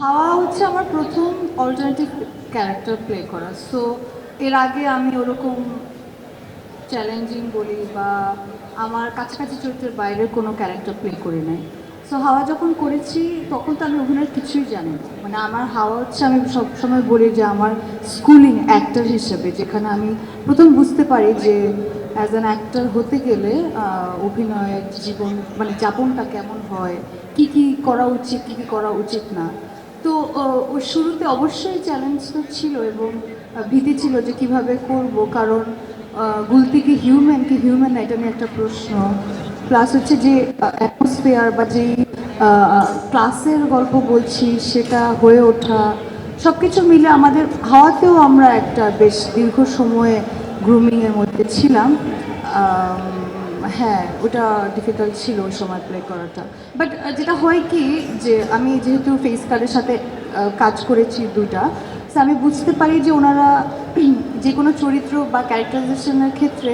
হাওয়া হচ্ছে আমার প্রথম অল্টারনেটিভ ক্যারেক্টার প্লে করা। সো এর আগে আমি ওরকম চ্যালেঞ্জিং বলি বা আমার কাছাকাছি চরিত্রের বাইরের কোনো ক্যারেক্টার প্লে করি নাই। সো হাওয়া যখন করেছি তখন তো আমি অভিনয়ের কিছুই জানি না। মানে আমার হাওয়া হচ্ছে, আমি সবসময় বলি যে আমার স্কুলিং অ্যাক্টর হিসেবে, যেখানে আমি প্রথম বুঝতে পারি যে অ্যাজ অ্যান অ্যাক্টর হতে গেলে অভিনয়ের জীবন মানে যাপনটা কেমন হয়, কি কি করা উচিত, কি কি করা উচিত না। তো ওই শুরুতে অবশ্যই চ্যালেঞ্জ তো ছিল এবং ভীতি ছিল যে কিভাবে করব, কারণ গুলতি কি হিউম্যান না, এটা নিয়ে একটা প্রশ্ন। প্লাস হচ্ছে যে অ্যাটমসফিয়ার বা যেই ক্লাসের গল্প বলছি সেটা হয়ে ওঠা, সব কিছু মিলে আমাদের হাওয়াতেও আমরা একটা বেশ দীর্ঘ সময়ে গ্রুমিংয়ের মধ্যে ছিলাম। হ্যাঁ, ওটা ডিফিকাল্ট ছিল ওই সময় প্লে করাটা। বাট যেটা হয় কি, যে আমি যেহেতু ফেস কার্ডের সাথে কাজ করেছি দুটা, তো আমি বুঝতে পারি যে ওনারা যে কোনো চরিত্র বা ক্যারেক্টারাইজেশনের ক্ষেত্রে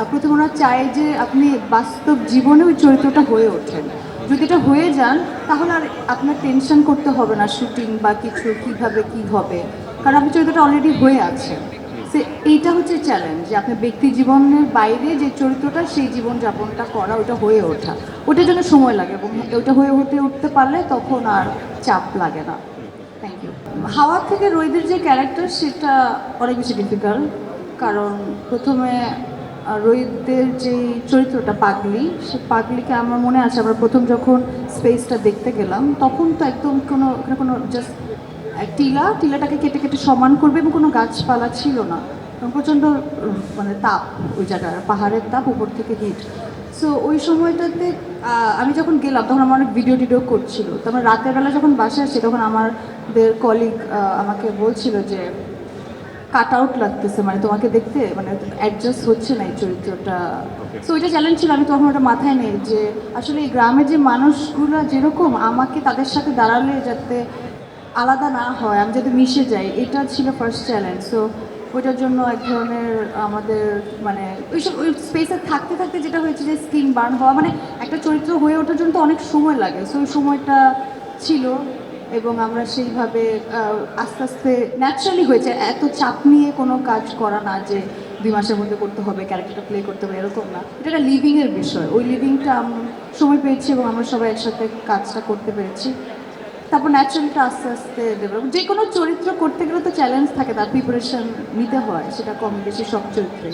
প্রথমে ওরা চায় যে আপনি বাস্তব জীবনে ওই চরিত্রটা হয়ে ওঠেন। যদি এটা হয়ে যান তাহলে আর আপনার টেনশন করতে হবে না শুটিং বা কিছু কীভাবে কী হবে, কারণ আপনি চরিত্রটা অলরেডি হয়ে আছে। সে এইটা হচ্ছে চ্যালেঞ্জ, যে আপনার ব্যক্তি জীবনের বাইরে যে চরিত্রটা সেই জীবনযাপনটা করা, ওটা হয়ে ওঠা, ওটার জন্য সময় লাগে এবং ওটা হয়ে উঠতে পারলে তখন আর চাপ লাগে না। Thank you. হাওয়া থেকে রোহিতের যে ক্যারেক্টার সেটা অনেক বেশি ডিফিকাল্ট, কারণ প্রথমে রোহিতদের যে চরিত্রটা পাগলি, সে পাগলিকে আমার মনে আছে আমরা প্রথম যখন স্পেসটা দেখতে গেলাম তখন তো একদম কোনো জাস্ট টিলাটাকে কেটে কেটে সমান করবে এবং কোনো গাছপালা ছিল না এবং প্রচণ্ড মানে তাপ, ওই জায়গার পাহাড়ের তাপ, উপর থেকে হিট। সো ওই সময়টাতে আমি যখন গেলাম তখন আমার অনেক ভিডিও করছিল। তো আমার রাতের বেলা যখন বাসায় আসছি তখন আমাদের কলিগ আমাকে বলছিল যে কাট আউট লাগতেছে, মানে তোমাকে দেখতে মানে অ্যাডজাস্ট হচ্ছে না এই চরিত্রটা। সো ওইটা চ্যালেঞ্জ ছিল, আমি তখন ওটা মাথায় নেই যে আসলে এই গ্রামের যে মানুষগুলো যেরকম, আমাকে তাদের সাথে দাঁড়ালে যাতে আলাদা না হয়, আমি যাতে মিশে যাই, এটা ছিল ফার্স্ট চ্যালেঞ্জ। সো ওইটার জন্য এক ধরনের আমাদের মানে ওই স্পেসে থাকতে থাকতে যেটা হয়েছে যে স্কিন বার্ন হওয়া, মানে একটা চরিত্র হয়ে ওঠার জন্য তো অনেক সময় লাগে। সো ওই সময়টা ছিল এবং আমরা সেইভাবে আস্তে আস্তে ন্যাচারালি হয়েছে, এত চাপ নিয়ে কোনো কাজ করা না যে 2 মাসের মধ্যে করতে হবে, ক্যারেক্টারটা প্লে করতে হবে, এরকম না। এটা একটা লিভিংয়ের বিষয়, ওই লিভিংটা সময় পেয়েছি এবং আমরা সবাই একসাথে কাজটা করতে পেরেছি। তারপর ন্যাচারালটা আস্তে আস্তে ডেভেলপ। যে কোনো চরিত্র করতে গেলে তো চ্যালেঞ্জ থাকে, তার প্রিপারেশন নিতে হয়, সেটা কম বেশি সব চরিত্রে।